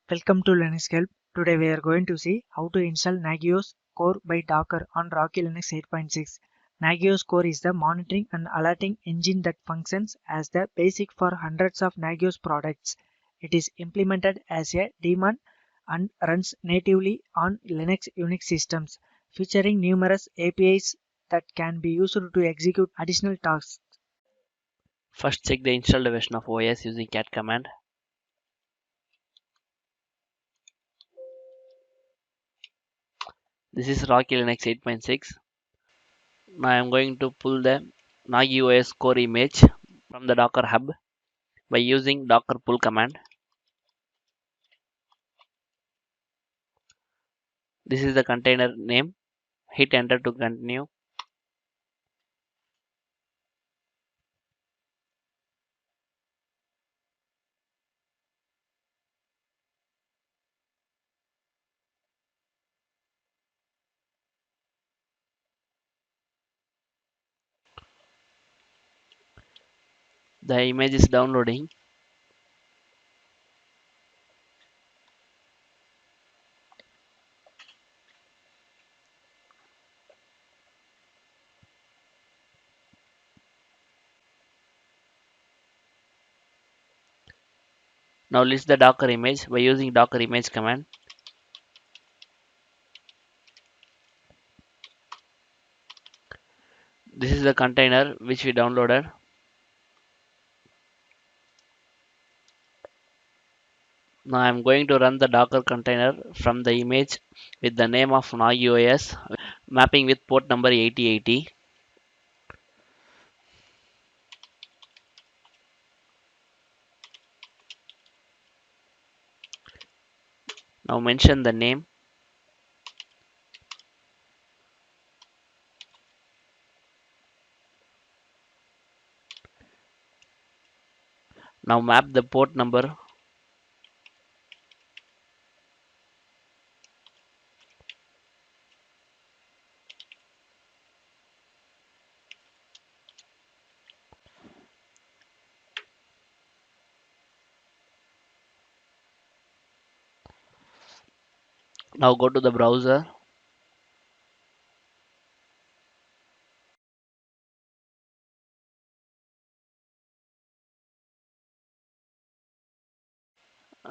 Welcome to Linux Help. Today we are going to see how to install Nagios Core by Docker on Rocky Linux 8.6. Nagios Core is the monitoring and alerting engine that functions as the basic for hundreds of Nagios products. It is implemented as a daemon and runs natively on Linux Unix systems, featuring numerous APIs that can be used to execute additional tasks. First, check the installed version of OS using cat command. This is Rocky Linux 8.6. Now I am going to pull the Nagios Core image from the Docker hub by using docker pull command. This is the container name. Hit enter to continue. The image is downloading. Now list the Docker image by using docker image command. This is the container which we downloaded. Now I am going to run the Docker container from the image with the name of Nagios mapping with port number 8080. Now mention the name. Now map the port number. Now go to the browser.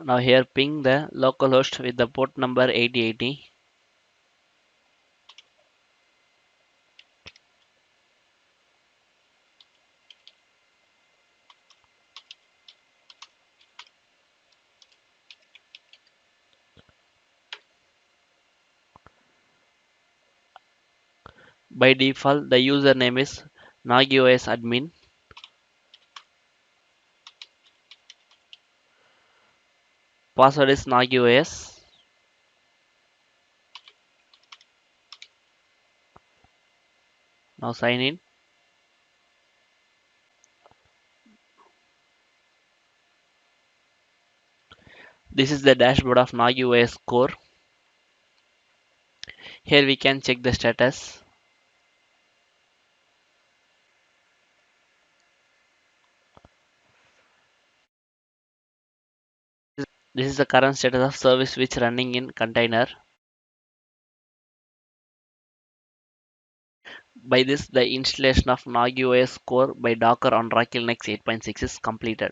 Now here ping the localhost with the port number 8080. By default, the username is Nagios admin. Password is Nagios. Now sign in. This is the dashboard of Nagios Core. Here we can check the status. This is the current status of service which running in container. By this, the installation of Nagios Core by Docker on Rocky Linux 8.6 is completed.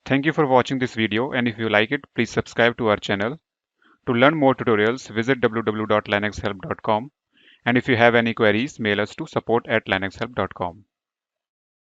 Thank you for watching this video, and if you like it, please subscribe to our channel. To learn more tutorials, visit www.linuxhelp.com, and if you have any queries, mail us to support@linuxhelp.com.